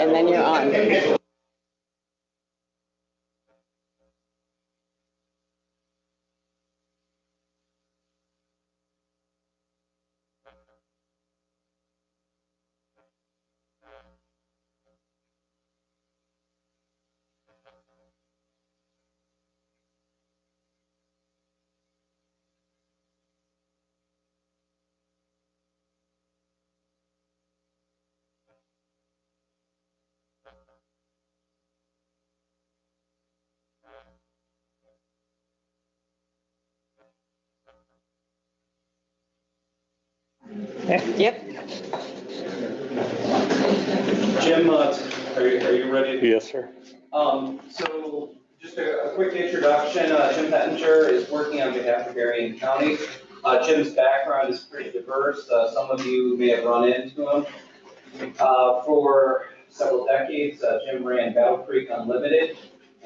and then you're on. Yep. Jim, are you ready? Yes, sir. So just a quick introduction. Jim Pettinger is working on behalf of Berrien County. Jim's background is pretty diverse. Some of you may have run into him. For several decades, Jim ran Battle Creek Unlimited,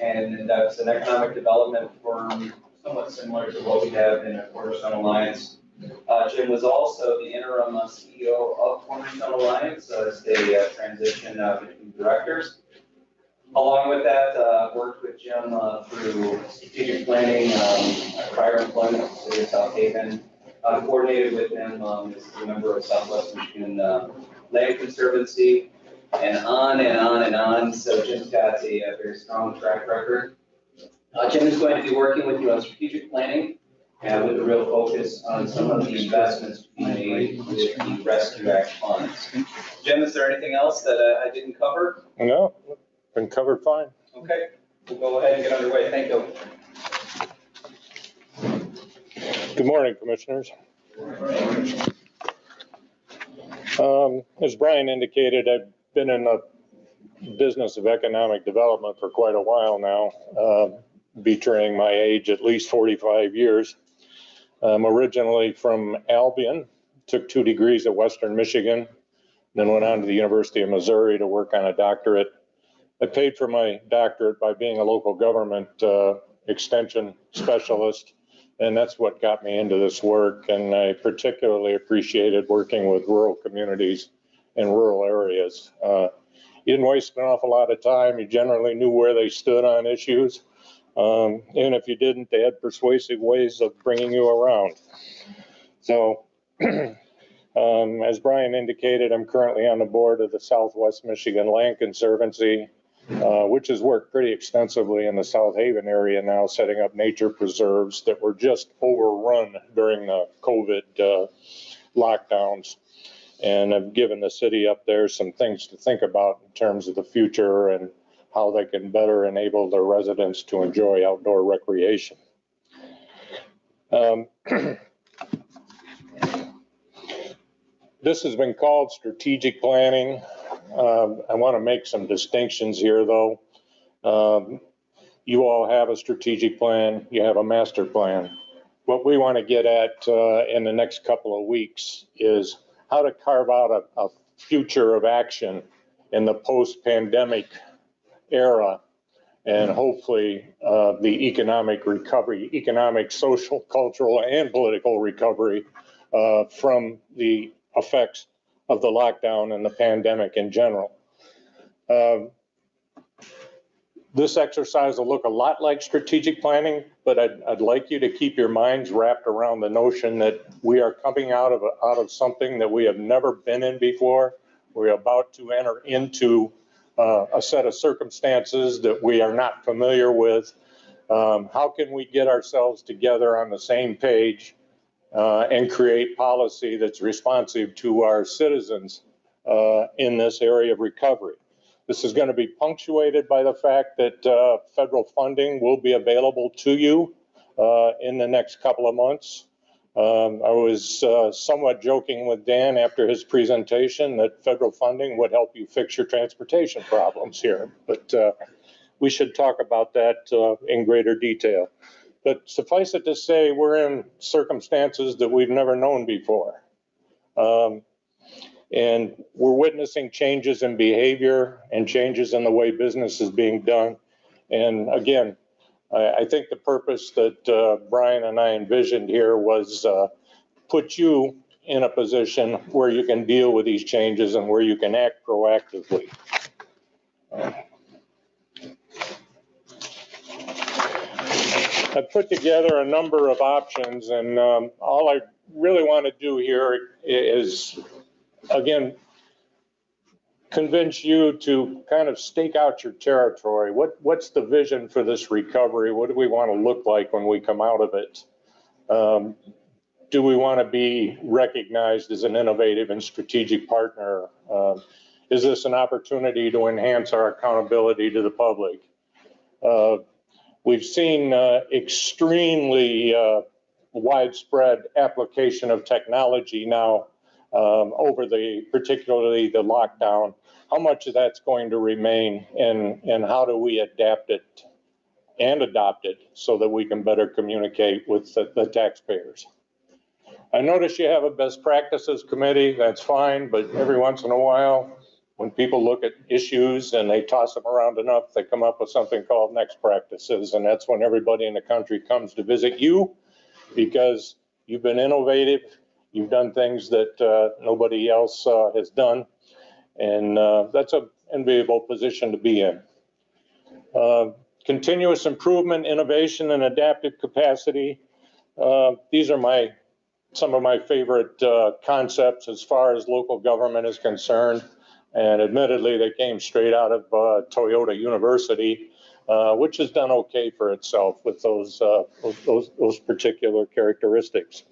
and that's an economic development firm somewhat similar to what we have in a Cornerstone Alliance. Jim was also the interim CEO of Cornerstone Alliance as they transition between directors. Along with that, worked with Jim through strategic planning, prior employment at the city of South Haven. Coordinated with him as a member of Southwest Michigan Land Conservancy, and on and on and on. So Jim's got a very strong track record. Jim is going to be working with you on strategic planning, and with a real focus on some of the investments to be made with the Rescue Act funds. Jim, is there anything else that I didn't cover? No, been covered fine. Okay, we'll go ahead and get underway. Thank you. Good morning, commissioners. As Brian indicated, I've been in the business of economic development for quite a while now, betraying my age, at least 45 years. I'm originally from Albion, took 2 degrees at Western Michigan, then went on to the University of Missouri to work on a doctorate. I paid for my doctorate by being a local government extension specialist, and that's what got me into this work. And I particularly appreciated working with rural communities in rural areas. You didn't waste an awful lot of time. You generally knew where they stood on issues. And if you didn't, they had persuasive ways of bringing you around. So as Brian indicated, I'm currently on the board of the Southwest Michigan Land Conservancy, which has worked pretty extensively in the South Haven area now, setting up nature preserves that were just overrun during the COVID lockdowns. And I've given the city up there some things to think about in terms of the future and how they can better enable their residents to enjoy outdoor recreation. This has been called strategic planning. I want to make some distinctions here, though. You all have a strategic plan. You have a master plan. What we want to get at in the next couple of weeks is how to carve out a future of action in the post-pandemic era, and hopefully the economic recovery, economic, social, cultural, and political recovery from the effects of the lockdown and the pandemic in general. This exercise will look a lot like strategic planning, but I'd like you to keep your minds wrapped around the notion that we are coming out of something that we have never been in before. We're about to enter into a set of circumstances that we are not familiar with. How can we get ourselves together on the same page and create policy that's responsive to our citizens in this area of recovery? This is going to be punctuated by the fact that federal funding will be available to you in the next couple of months. I was somewhat joking with Dan after his presentation that federal funding would help you fix your transportation problems here, but we should talk about that in greater detail. But suffice it to say, we're in circumstances that we've never known before. And we're witnessing changes in behavior and changes in the way business is being done. And again, I think the purpose that Brian and I envisioned here was put you in a position where you can deal with these changes and where you can act proactively. I put together a number of options, and all I really want to do here is, again, convince you to kind of stake out your territory. What's the vision for this recovery? What do we want to look like when we come out of it? Do we want to be recognized as an innovative and strategic partner? Is this an opportunity to enhance our accountability to the public? We've seen extremely widespread application of technology now over particularly the lockdown. How much of that's going to remain, and how do we adapt it and adopt it so that we can better communicate with the taxpayers? I notice you have a best practices committee. That's fine, but every once in a while, when people look at issues and they toss them around enough, they come up with something called next practices. And that's when everybody in the country comes to visit you, because you've been innovative. You've done things that nobody else has done. And that's an enviable position to be in. Continuous improvement, innovation, and adaptive capacity. These are some of my favorite concepts as far as local government is concerned. And admittedly, they came straight out of Toyota University, which has done okay for itself with those particular characteristics.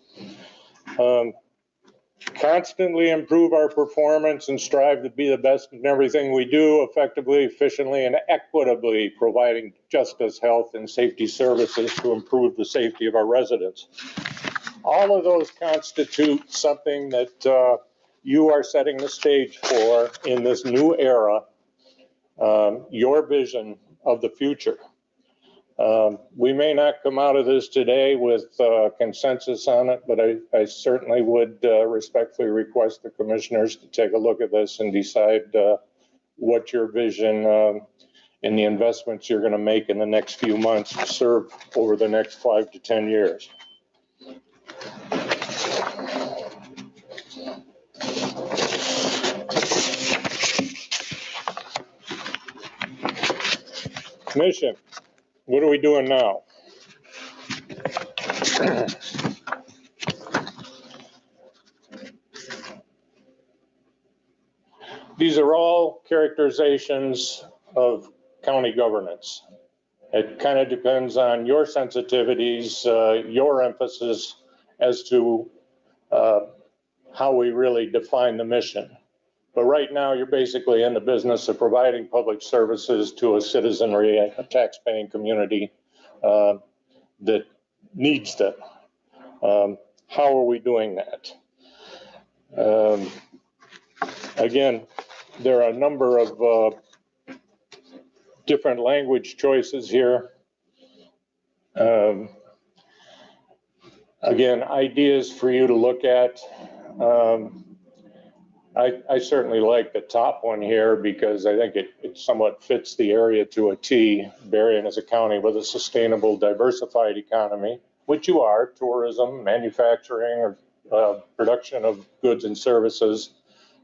Constantly improve our performance and strive to be the best in everything we do, effectively, efficiently, and equitably providing justice, health, and safety services to improve the safety of our residents. All of those constitute something that you are setting the stage for in this new era, your vision of the future. We may not come out of this today with consensus on it, but I certainly would respectfully request the commissioners to take a look at this and decide what your vision and the investments you're going to make in the next few months to serve over the next 5 to 10 years. Commission, what are we doing now? These are all characterizations of county governance. It kind of depends on your sensitivities, your emphasis as to how we really define the mission. But right now, you're basically in the business of providing public services to a citizenry, a tax-paying community that needs them. How are we doing that? Again, there are a number of different language choices here. Again, ideas for you to look at. I certainly like the top one here because I think it somewhat fits the area to a T. Berrien is a county with a sustainable, diversified economy, which you are: tourism, manufacturing, or production of goods and services.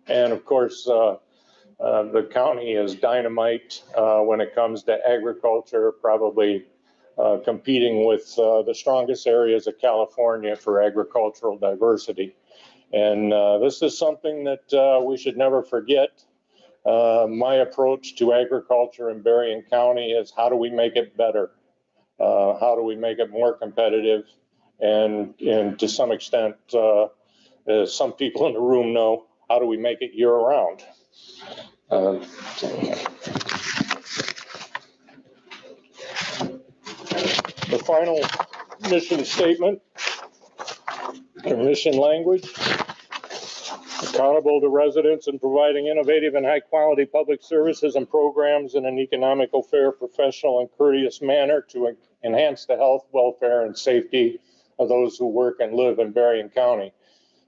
And of course, the county is dynamite when it comes to agriculture, probably competing with the strongest areas of California for agricultural diversity. And this is something that we should never forget. My approach to agriculture in Berrien County is, how do we make it better? How do we make it more competitive? And to some extent, as some people in the room know, how do we make it year-round? The final mission statement, or mission language: accountable to residents and providing innovative and high-quality public services and programs in an economical, fair, professional, and courteous manner to enhance the health, welfare, and safety of those who work and live in Berrien County.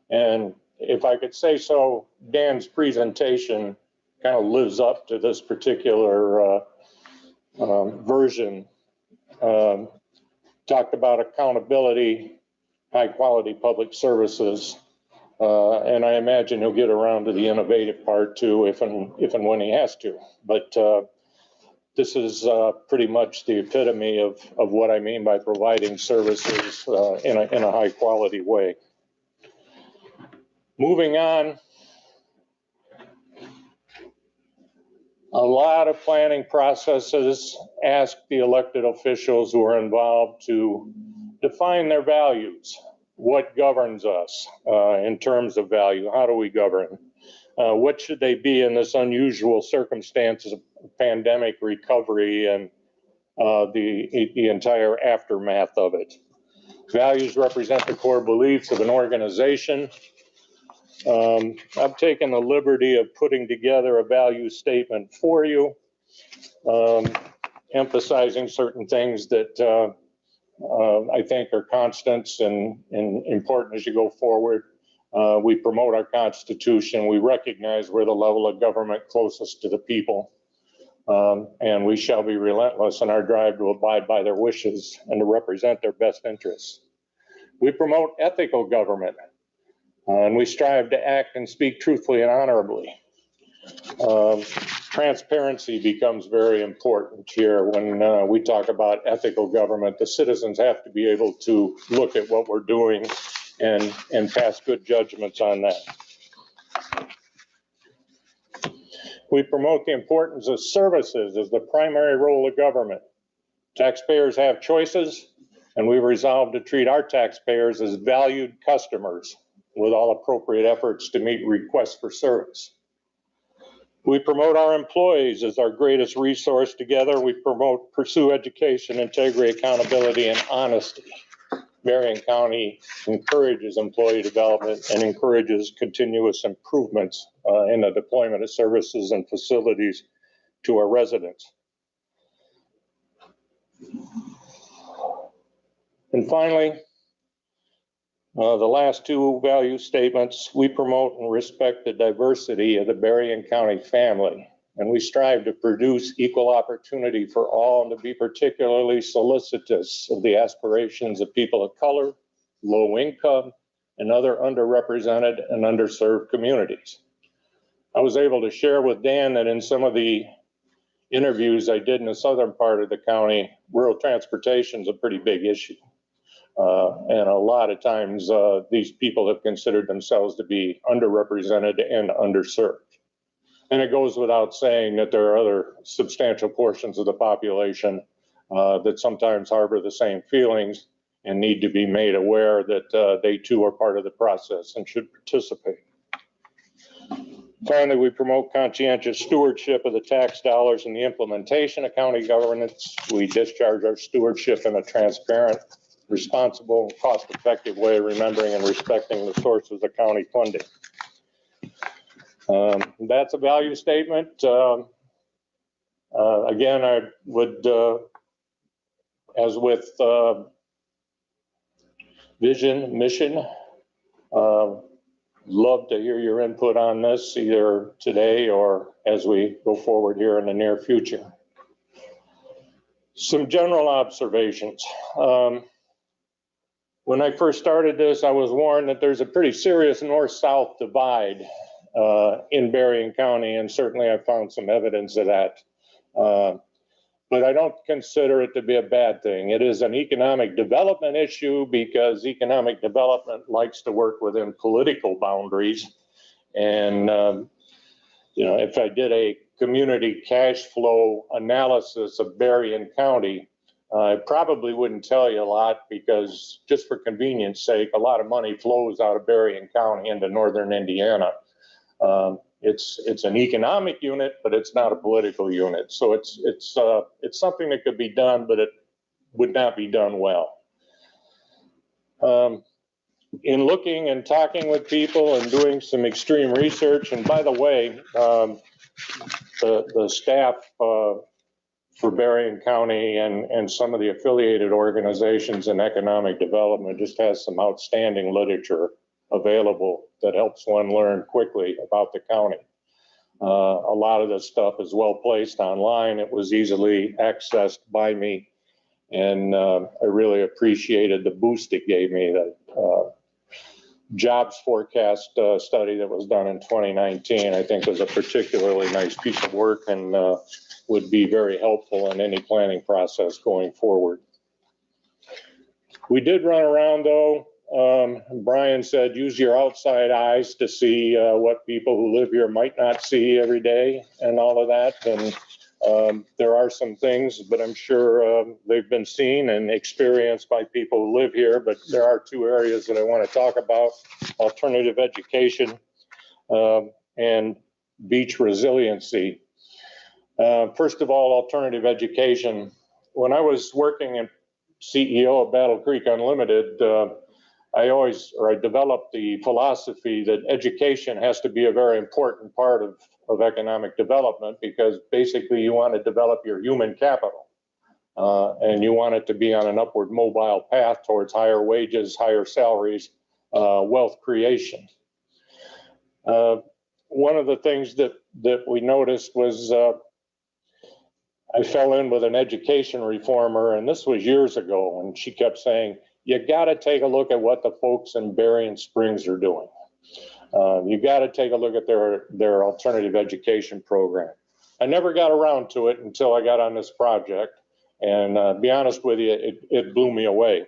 And if I could say so, Dan's presentation kind of lives up to this particular version. Talked about accountability, high-quality public services, and I imagine he'll get around to the innovative part too, if and when he has to. But this is pretty much the epitome of what I mean by providing services in a high quality way. Moving on, a lot of planning processes ask the elected officials who are involved to define their values. What governs us in terms of value? How do we govern? What should they be in this unusual circumstances of pandemic recovery and the entire aftermath of it? Values represent the core beliefs of an organization. I've taken the liberty of putting together a value statement for you, emphasizing certain things that I think are constants and important as you go forward. We promote our Constitution. We recognize we're the level of government closest to the people. And we shall be relentless in our drive to abide by their wishes and to represent their best interests. We promote ethical government, and we strive to act and speak truthfully and honorably. Transparency becomes very important here when we talk about ethical government. The citizens have to be able to look at what we're doing and pass good judgments on that. We promote the importance of services as the primary role of government. Taxpayers have choices, and we resolve to treat our taxpayers as valued customers with all appropriate efforts to meet requests for service. We promote our employees as our greatest resource. Together, we pursue education, integrity, accountability, and honesty. Berrien County encourages employee development and encourages continuous improvements in the deployment of services and facilities to our residents. And finally, the last two value statements, we promote and respect the diversity of the Berrien County family, and we strive to produce equal opportunity for all and to be particularly solicitous of the aspirations of people of color, low income, and other underrepresented and underserved communities. I was able to share with Dan that in some of the interviews I did in the southern part of the county, rural transportation is a pretty big issue. And a lot of times these people have considered themselves to be underrepresented and underserved. And it goes without saying that there are other substantial portions of the population that sometimes harbor the same feelings and need to be made aware that they too are part of the process and should participate. Finally, we promote conscientious stewardship of the tax dollars and the implementation of county governance. We discharge our stewardship in a transparent, responsible, cost-effective way, remembering and respecting the sources of county funding. That's a value statement. Again, I would, as with vision, mission, love to hear your input on this, either today or as we go forward here in the near future. Some general observations. When I first started this, I was warned that there's a pretty serious north-south divide in Berrien County, and certainly I found some evidence of that. But I don't consider it to be a bad thing. It is an economic development issue because economic development likes to work within political boundaries. And, you know, if I did a community cash flow analysis of Berrien County, I probably wouldn't tell you a lot because just for convenience sake, a lot of money flows out of Berrien County into northern Indiana. It's an economic unit, but it's not a political unit. So it's something that could be done, but it would not be done well. In looking and talking with people and doing some extreme research, and by the way, the staff for Berrien County and some of the affiliated organizations in economic development just has some outstanding literature available that helps one learn quickly about the county. A lot of this stuff is well placed online. It was easily accessed by me, and I really appreciated the boost it gave me. jobs forecast study that was done in 2019, I think was a particularly nice piece of work and would be very helpful in any planning process going forward. We did run around though. Brian said, use your outside eyes to see what people who live here might not see every day and all of that. And there are some things, but I'm sure they've been seen and experienced by people who live here. But there are two areas that I want to talk about: alternative education and beach resiliency. First of all, alternative education. When I was working in CEO of Battle Creek Unlimited, I developed the philosophy that education has to be a very important part of economic development, because basically you want to develop your human capital and you want it to be on an upward mobile path towards higher wages, higher salaries, wealth creation. One of the things that we noticed was I fell in with an education reformer, and this was years ago, and she kept saying, you got to take a look at what the folks in Berrien Springs are doing. You got to take a look at their alternative education program. I never got around to it until I got on this project, and be honest with you, it blew me away.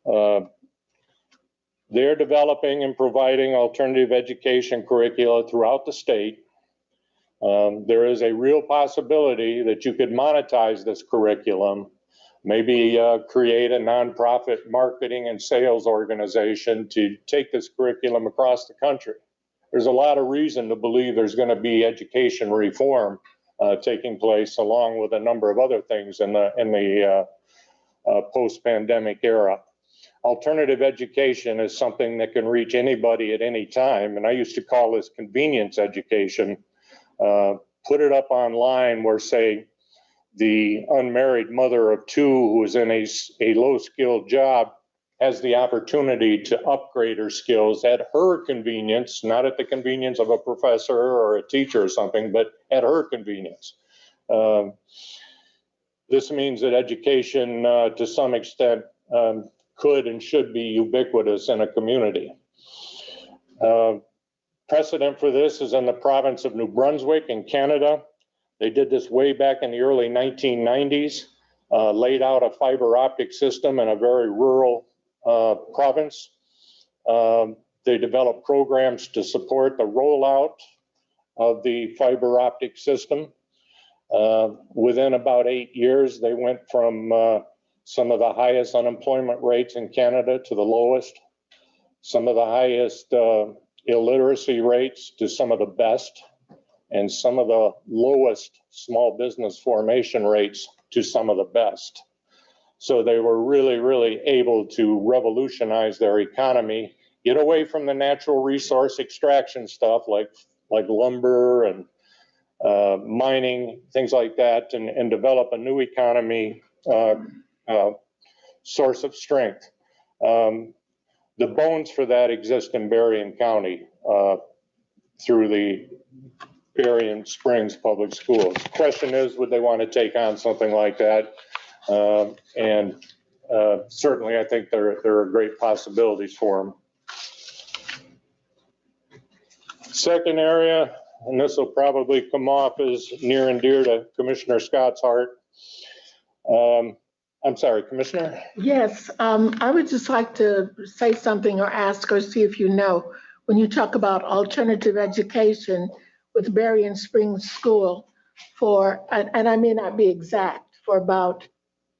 They're developing and providing alternative education curricula throughout the state. There is a real possibility that you could monetize this curriculum, maybe create a nonprofit marketing and sales organization to take this curriculum across the country. There's a lot of reason to believe there's going to be education reform taking place, along with a number of other things in the post-pandemic era. Alternative education is something that can reach anybody at any time, and I used to call this convenience education. Put it up online where, say, the unmarried mother of two who is in a low-skilled job has the opportunity to upgrade her skills at her convenience, not at the convenience of a professor or a teacher or something, but at her convenience. This means that education, to some extent, could and should be ubiquitous in a community. Precedent for this is in the province of New Brunswick in Canada. They did this way back in the early 1990s, laid out a fiber optic system in a very rural province. They developed programs to support the rollout of the fiber optic system. Within about 8 years, they went from some of the highest unemployment rates in Canada to the lowest, some of the highest illiteracy rates to some of the best, and some of the lowest small business formation rates to some of the best. So they were really, really able to revolutionize their economy, get away from the natural resource extraction stuff like lumber and mining, things like that, and develop a new economy source of strength. The bones for that exist in Berrien County through the Berrien Springs Public Schools. The question is, would they want to take on something like that? Certainly, I think there are great possibilities for them. Second area, and this will probably come off as near and dear to Commissioner Scott's heart. I'm sorry, Commissioner? Yes, I would just like to say something or ask or see if you know, when you talk about alternative education with Berrien Springs School and I may not be exact, for about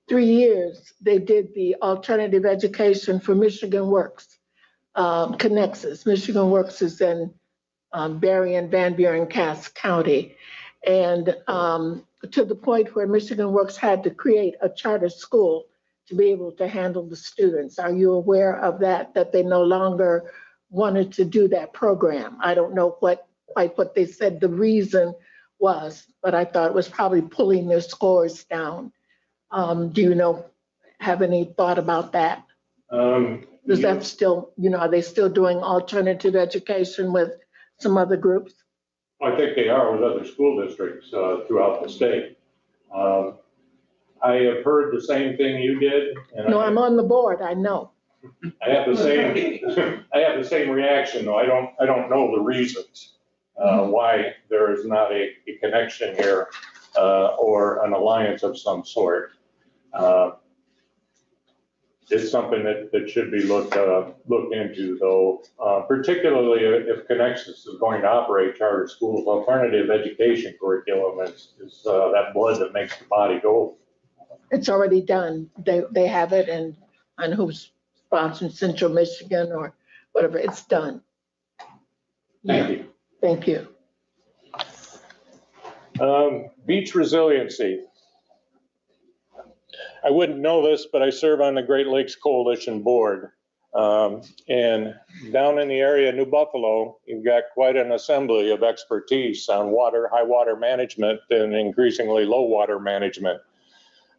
3 years, they did the alternative education for Michigan Works, Connexus. Michigan Works is in Berrien, Van Buren, Cass County. And to the point where Michigan Works had to create a charter school to be able to handle the students. Are you aware of that they no longer wanted to do that program? I don't know quite what they said the reason was, but I thought it was probably pulling their scores down. Do you have any thought about that? Is that still, are they still doing alternative education with some other groups? I think they are with other school districts throughout the state. I have heard the same thing you did. And No, I'm on the board, I know. I have the the same reaction, though. I don't know the reasons why there is not a connection here or an alliance of some sort. It's something that should be looked into, though, particularly if Connexus is going to operate charter schools. Alternative education curriculum is that blood that makes the body go. It's already done. They have it, and I know who's sponsoring Central Michigan or whatever. It's done. Thank you. Thank you. Beach resiliency. I wouldn't know this, but I serve on the Great Lakes Coalition Board. And down in the area of New Buffalo, you've got quite an assembly of expertise on water, high water management, and increasingly low water management.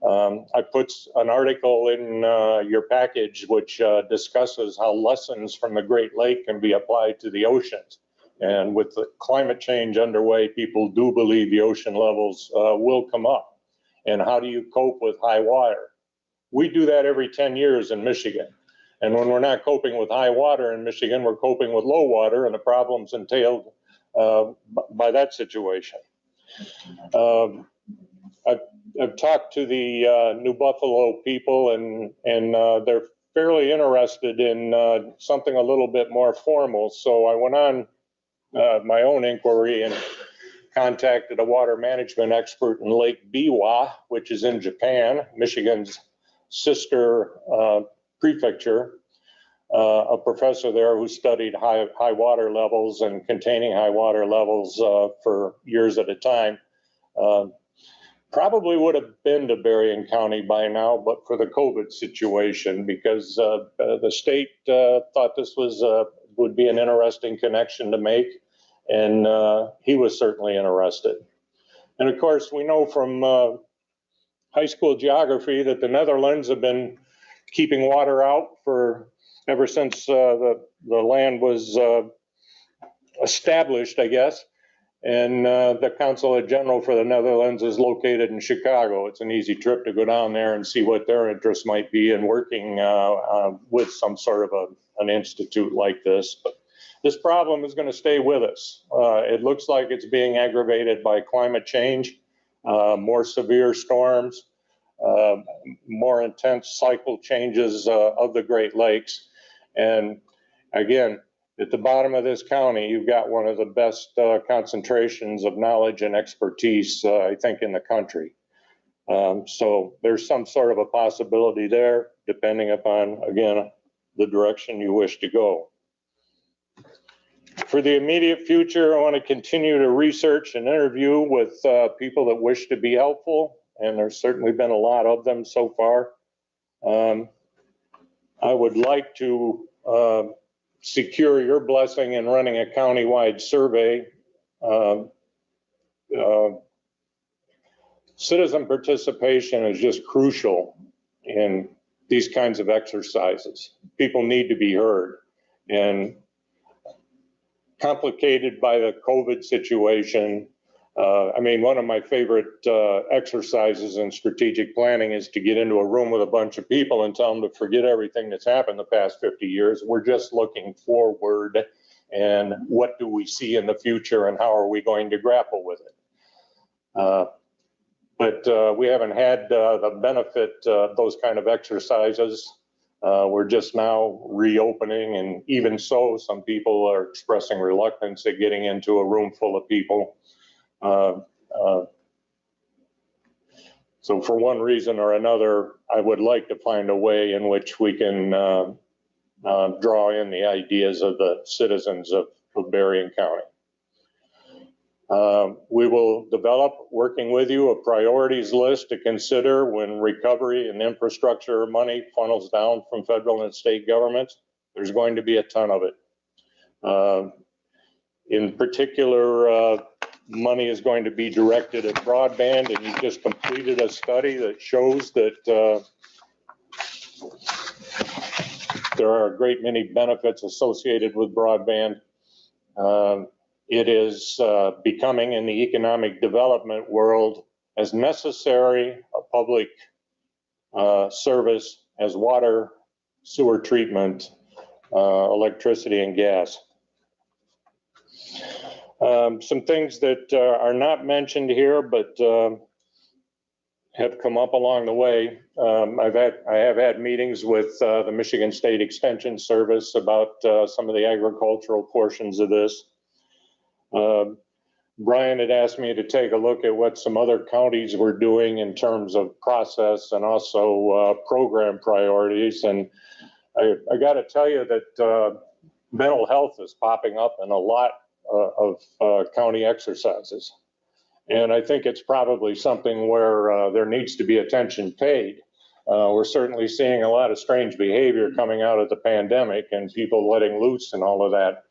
I put an article in your package which discusses how lessons from the Great Lake can be applied to the oceans. And with the climate change underway, people do believe the ocean levels will come up. And how do you cope with high water? We do that every 10 years in Michigan. And when we're not coping with high water in Michigan, we're coping with low water and the problems entailed by that situation. I've talked to the New Buffalo people, and they're fairly interested in something a little bit more formal. So I went on my own inquiry and contacted a water management expert in Lake Biwa, which is in Japan, Michigan's sister prefecture, a professor there who studied high water levels and containing high water levels for years at a time. Probably would have been to Berrien County by now, but for the COVID situation, because the state thought this would be an interesting connection to make. And he was certainly interested. And of course, we know from high school geography that the Netherlands have been keeping water out for ever since the land was established, I guess. And the Consulate General for the Netherlands is located in Chicago. It's an easy trip to go down there and see what their interests might be in working with some sort of an institute like this. But this problem is going to stay with us. It looks like it's being aggravated by climate change, more severe storms, more intense cycle changes of the Great Lakes. And again, at the bottom of this county, you've got one of the best concentrations of knowledge and expertise, I think, in the country. So there's some sort of a possibility there, depending upon, again, the direction you wish to go. For the immediate future, I want to continue to research and interview with people that wish to be helpful, and there's certainly been a lot of them so far. I would like to secure your blessing in running a countywide survey. Citizen participation is just crucial in these kinds of exercises. People need to be heard. And complicated by the COVID situation, I mean, one of my favorite exercises in strategic planning is to get into a room with a bunch of people and tell them to forget everything that's happened the past 50 years. We're just looking forward, and what do we see in the future, and how are we going to grapple with it? But we haven't had the benefit of those kind of exercises. We're just now reopening, and even so, some people are expressing reluctance at getting into a room full of people. So for one reason or another, I would like to find a way in which we can draw in the ideas of the citizens of Berrien County. We will develop, working with you, a priorities list to consider when recovery and infrastructure money funnels down from federal and state governments. There's going to be a ton of it. In particular, money is going to be directed at broadband, and you just completed a study that shows that there are a great many benefits associated with broadband. It is becoming, in the economic development world, as necessary a public service as water, sewer treatment, electricity and gas. Some things that are not mentioned here, but have come up along the way. I have had meetings with the Michigan State Extension Service about some of the agricultural portions of this. Brian had asked me to take a look at what some other counties were doing in terms of process and also program priorities. And I got to tell you that mental health is popping up in a lot of county exercises. And I think it's probably something where there needs to be attention paid. We're certainly seeing a lot of strange behavior coming out of the pandemic and people letting loose and all of that.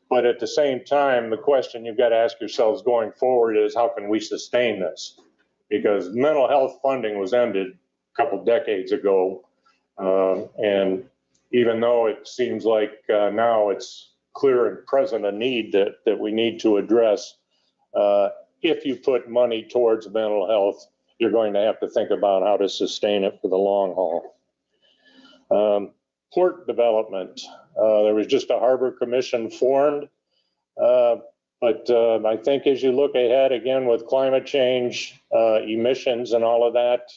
But at the same time, the question you've got to ask yourselves going forward is, how can we sustain this? Because mental health funding was ended a couple decades ago. And even though it seems like now it's clear and present a need that we need to address, if you put money towards mental health, you're going to have to think about how to sustain it for the long haul. Port development. There was just a harbor commission formed, but I think as you look ahead again with climate change, emissions and all of that,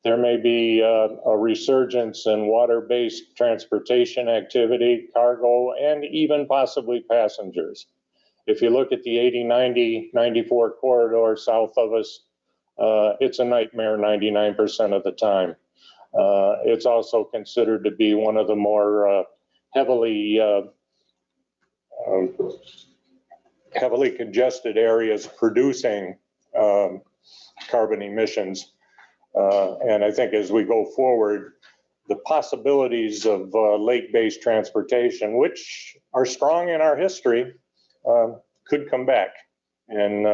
there may be a resurgence in water-based transportation activity, cargo, and even possibly passengers. If you look at the 80, 90, 94 corridor south of us, it's a nightmare 99% of the time. It's also considered to be one of the more heavily congested areas producing carbon emissions. And I think as we go forward, the possibilities of lake-based transportation, which are strong in our history, could come back and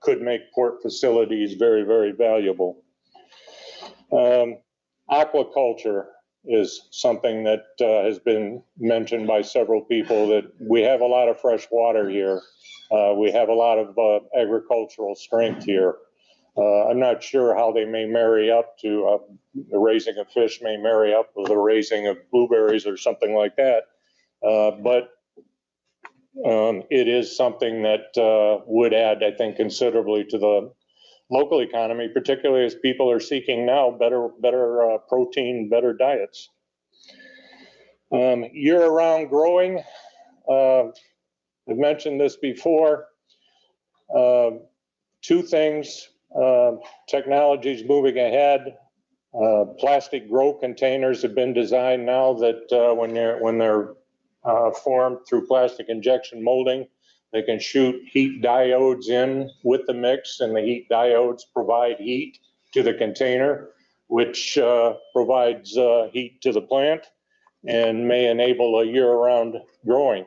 could make port facilities very, very valuable. Aquaculture is something that has been mentioned by several people, that we have a lot of fresh water here. We have a lot of agricultural strength here. I'm not sure how they may marry up to the raising of fish may marry up with the raising of blueberries or something like that. But it is something that would add, I think, considerably to the local economy, particularly as people are seeking now better protein, better diets. Year-round growing. I've mentioned this before. Two things. Technology's moving ahead. Plastic grow containers have been designed now that when they're formed through plastic injection molding, they can shoot heat diodes in with the mix, and the heat diodes provide heat to the container, which provides heat to the plant and may enable a year-round growing.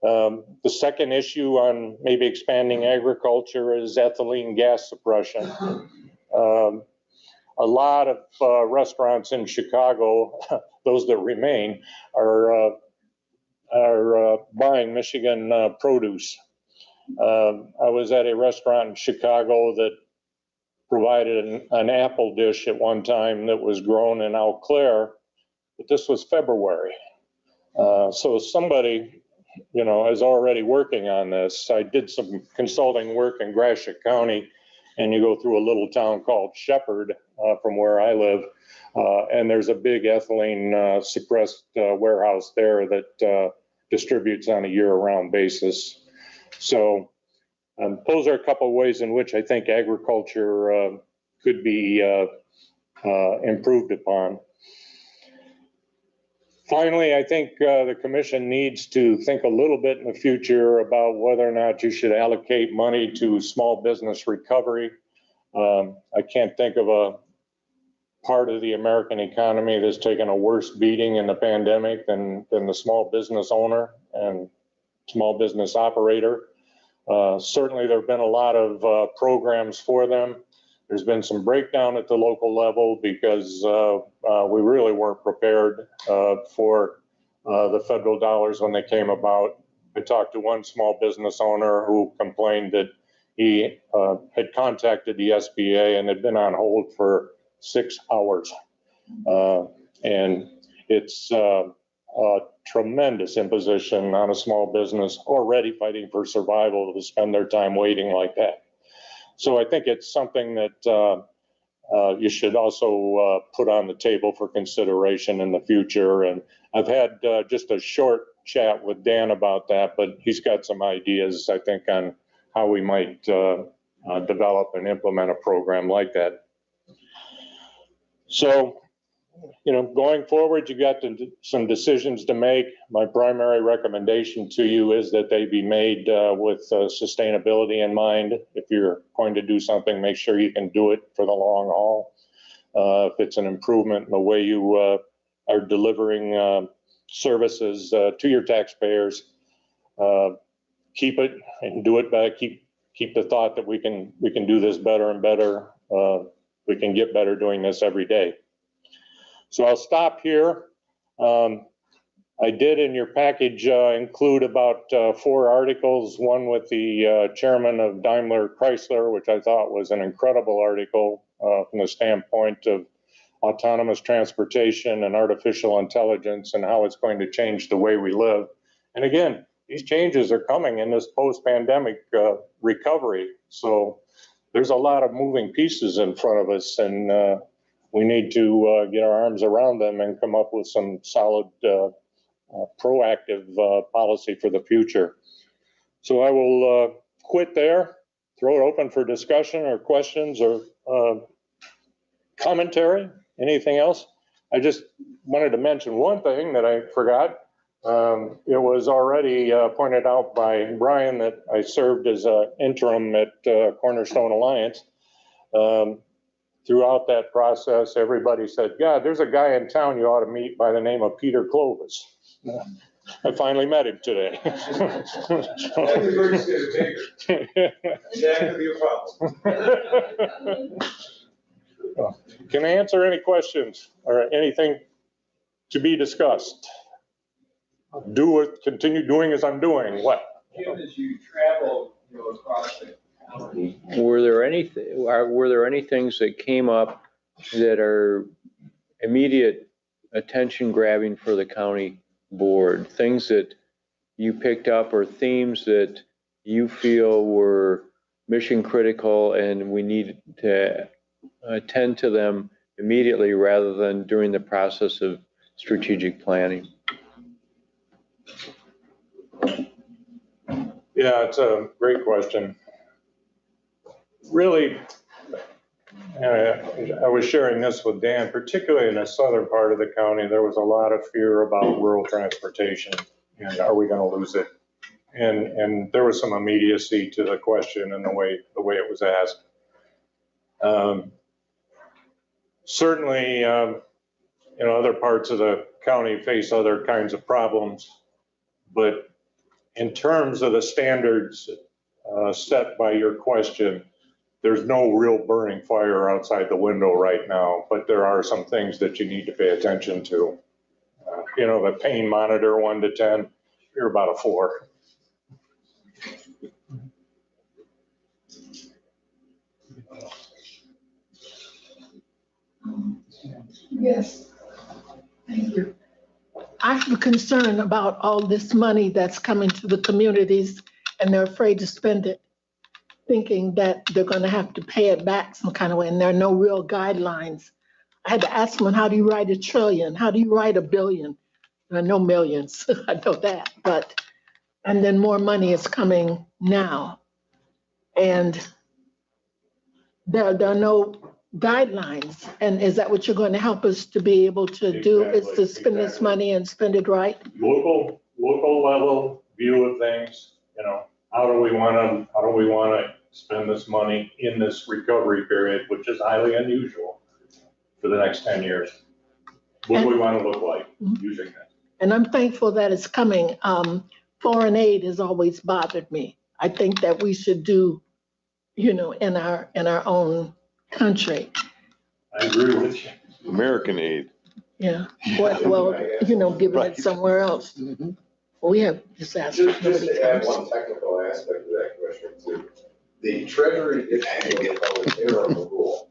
The second issue on maybe expanding agriculture is ethylene gas suppression. A lot of restaurants in Chicago, those that remain, are buying Michigan produce. I was at a restaurant in Chicago that provided an apple dish at one time that was grown in Eau Claire, but this was February. So somebody, is already working on this. I did some consulting work in Gratiot County, and you go through a little town called Shepherd from where I live, and there's a big ethylene suppressed warehouse there that distributes on a year-round basis. So those are a couple of ways in which I think agriculture could be improved upon. Finally, I think the commission needs to think a little bit in the future about whether or not you should allocate money to small business recovery. I can't think of a part of the American economy that's taken a worse beating in the pandemic than the small business owner and small business operator. Certainly there have been a lot of programs for them. There's been some breakdown at the local level because we really weren't prepared for the federal dollars when they came about. I talked to one small business owner who complained that he had contacted the SBA and had been on hold for 6 hours. And it's a tremendous imposition on a small business already fighting for survival to spend their time waiting like that. So I think it's something that you should also put on the table for consideration in the future. And I've had just a short chat with Dan about that, but he's got some ideas, I think, on how we might develop and implement a program like that. So, going forward, you got some decisions to make. My primary recommendation to you is that they be made with sustainability in mind. If you're going to do something, make sure you can do it for the long haul. If it's an improvement in the way you are delivering services to your taxpayers, keep it and do it back. Keep the thought that we can do this better and better. We can get better doing this every day. So I'll stop here. I did in your package include about 4 articles, one with the chairman of Daimler Chrysler, which I thought was an incredible article from the standpoint of autonomous transportation and artificial intelligence and how it's going to change the way we live. And again, these changes are coming in this post-pandemic recovery. So there's a lot of moving pieces in front of us, and we need to get our arms around them and come up with some solid, proactive policy for the future. So I will quit there, throw it open for discussion or questions or commentary. Anything else? I just wanted to mention one thing that I forgot. It was already pointed out by Brian that I served as an interim at Cornerstone Alliance. Throughout that process, everybody said, God, there's a guy in town you ought to meet by the name of Peter Clovis. I finally met him today. That's a great state of Baker. That could be a problem. Can I answer any questions or anything to be discussed? Continue doing as I'm doing. What? Jim, as you travel, across the county, Were there any things that came up that are immediate attention grabbing for the county board? Things that you picked up or themes that you feel were mission critical and we need to attend to them immediately rather than during the process of strategic planning? Yeah, it's a great question. Really, I was sharing this with Dan, particularly in the southern part of the county, there was a lot of fear about rural transportation and are we going to lose it? And there was some immediacy to the question and the way it was asked. Certainly, other parts of the county face other kinds of problems, but in terms of the standards set by your question, there's no real burning fire outside the window right now, but there are some things that you need to pay attention to. The pain monitor 1 to 10, you're about a 4. Yes. Thank you. I have a concern about all this money that's coming to the communities and they're afraid to spend it, thinking that they're going to have to pay it back some kind of way, and there are no real guidelines. I had to ask them, how do you write $1 trillion? How do you write $1 billion? No millions, I know that, and then more money is coming now. And there are no guidelines. And is that what you're going to help us to be able to do, is to spend this money and spend it right? Local level view of things, how do we want to spend this money in this recovery period, which is highly unusual for the next 10 years? What do we want to look like using that? And I'm thankful that it's coming. Foreign aid has always bothered me. I think that we should do, in our own country. I agree with you. American aid. Yeah, well, giving it somewhere else. We have disasters. Just to add one technical aspect to that question too. The Treasury issued what they call an interim rule,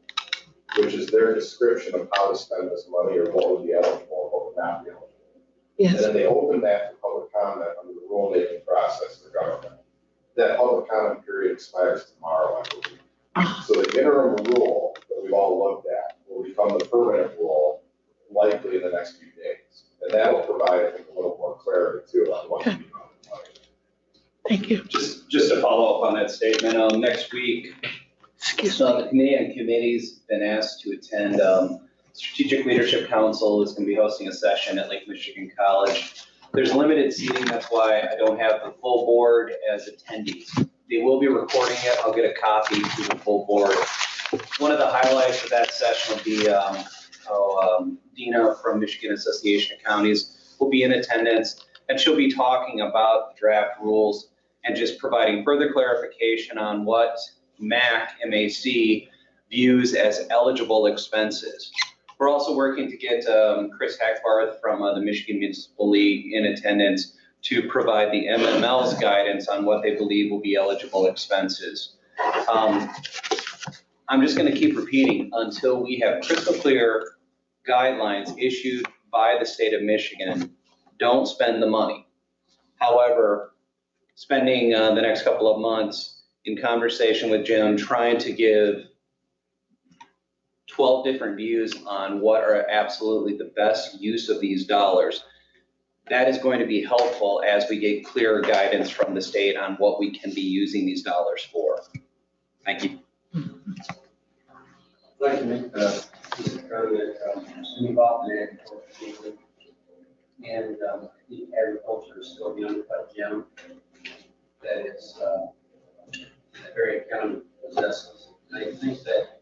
which is their description of how to spend this money or what would be eligible and what would not be eligible. Yes. And then they open that to public comment under the rulemaking process for government. That public comment period expires tomorrow, I believe. So the interim rule that we've all looked at will become the permanent rule likely in the next few days. And that will provide, I think, a little more clarity too on what to do. Thank you. Just to follow up on that statement, next week, Excuse so me. the committee on committees been asked to attend, Strategic Leadership Council is going to be hosting a session at Lake Michigan College. There's limited seating, that's why I don't have the full board as attendees. They will be recording it, I'll get a copy to the full board. One of the highlights of that session will be, Dina from Michigan Association of Counties will be in attendance, and she'll be talking about the draft rules and just providing further clarification on what MAC views as eligible expenses. We're also working to get Chris Hackbarth from the Michigan Municipal League in attendance to provide the MML's guidance on what they believe will be eligible expenses. I'm just going to keep repeating until we have crystal clear guidelines issued by the state of Michigan. Don't spend the money. However, spending the next couple of months in conversation with Jim, trying to give 12 different views on what are absolutely the best use of these dollars. That is going to be helpful as we get clear guidance from the state on what we can be using these dollars for. Thank you. I'd like to make the comment, we bought an agriculture and the agriculture is still the uncut gem that is that Berrien County possesses. And I think that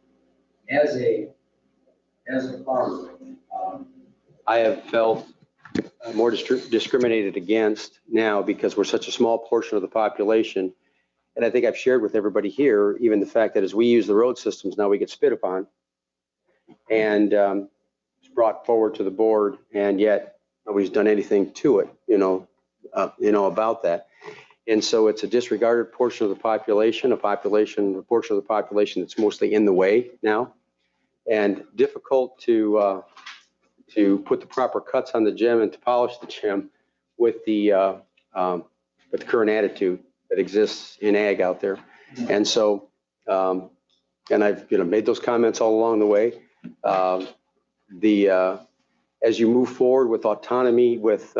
as a farmer, I have felt more discriminated against now because we're such a small portion of the population. And I think I've shared with everybody here, even the fact that as we use the road systems, now we get spit upon. And it's brought forward to the board, and yet nobody's done anything to it, about that. And so it's a disregarded portion of the population, a portion of the population that's mostly in the way now, and difficult to put the proper cuts on the gem and to polish the gem with the current attitude that exists in ag out there. And so, and I've made those comments all along the way. As you move forward with autonomy, with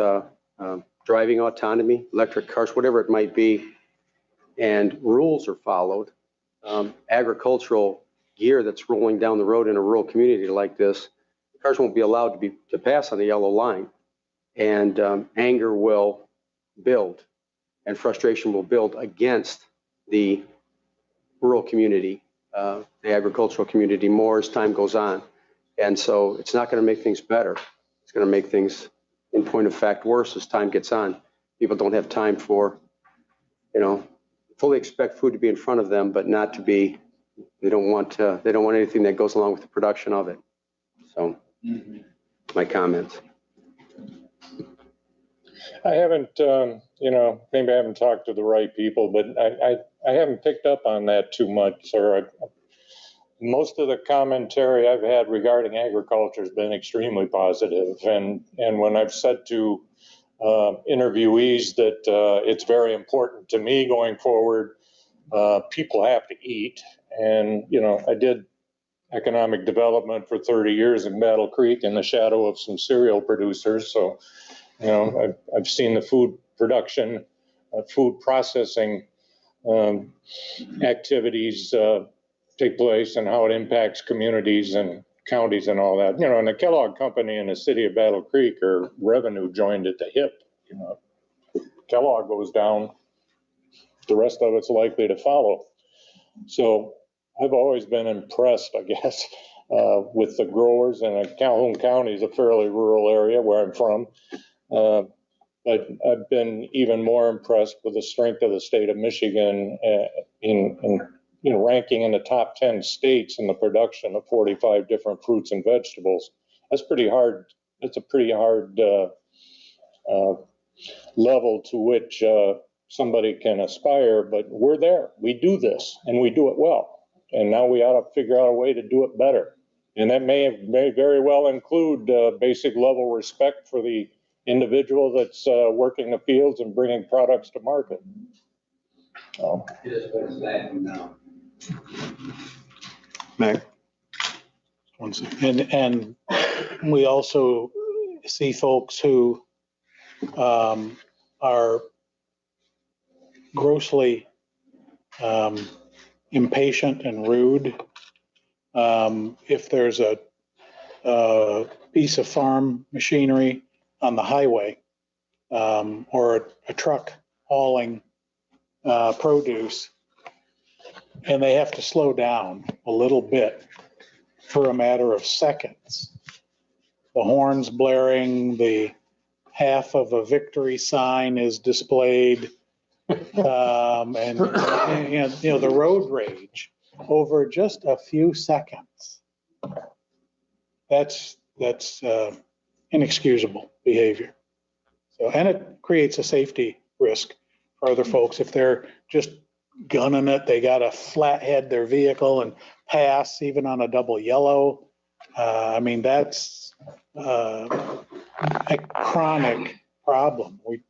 driving autonomy, electric cars, whatever it might be, and rules are followed, agricultural gear that's rolling down the road in a rural community like this, cars won't be allowed to pass on the yellow line, and anger will build and frustration will build against the rural community, the agricultural community more as time goes on. And so it's not going to make things better. It's going to make things, in point of fact, worse as time gets on. People don't have time for, fully expect food to be in front of them, but not to be, they don't want anything that goes along with the production of it. So my comments. I haven't, maybe I haven't talked to the right people, but I haven't picked up on that too much, sir. Most of the commentary I've had regarding agriculture has been extremely positive. And when I've said to interviewees that it's very important to me going forward, people have to eat. And, I did economic development for 30 years in Battle Creek in the shadow of some cereal producers. So, I've seen the food production, food processing activities take place and how it impacts communities and counties and all that. And the Kellogg Company and the city of Battle Creek are revenue joined at the hip. Kellogg goes down, the rest of it's likely to follow. So I've always been impressed, I guess, with the growers, and Calhoun County is a fairly rural area where I'm from. But I've been even more impressed with the strength of the state of Michigan in ranking in the top 10 states in the production of 45 different fruits and vegetables. That's pretty hard. That's a pretty hard level to which somebody can aspire, but we're there. We do this and we do it well. And now we ought to figure out a way to do it better. And that may very well include basic level respect for the individual that's working the fields and bringing products to market. It is what it's lacking now. Mac? One second. And we also see folks who are grossly impatient and rude. If there's a piece of farm machinery on the highway, or a truck hauling produce, and they have to slow down a little bit for a matter of seconds. The horn's blaring, the half of a victory sign is displayed, and the road rage over just a few seconds. That's inexcusable behavior. So, and it creates a safety risk for other folks if they're just gunning it. They got to flathead their vehicle and pass even on a double yellow. I mean, that's a chronic problem. We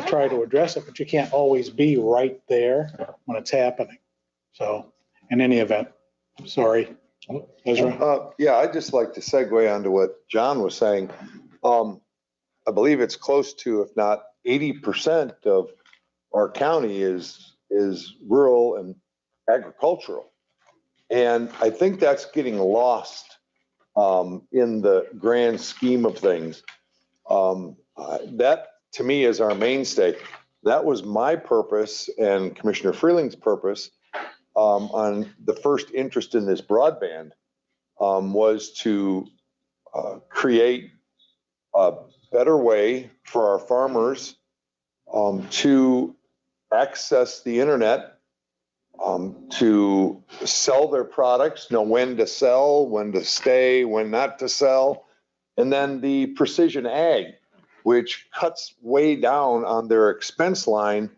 try to address it, but you can't always be right there when it's happening. So in any event, sorry. Ezra? Yeah, I'd just like to segue onto what John was saying. I believe it's close to, if not 80% of our county is rural and agricultural. And I think that's getting lost in the grand scheme of things. That to me is our mainstay. That was my purpose and Commissioner Freeling's purpose on the first interest in this broadband, was to create a better way for our farmers to access the internet, to sell their products, know when to sell, when to stay, when not to sell. And then the precision ag, which cuts way down on their expense line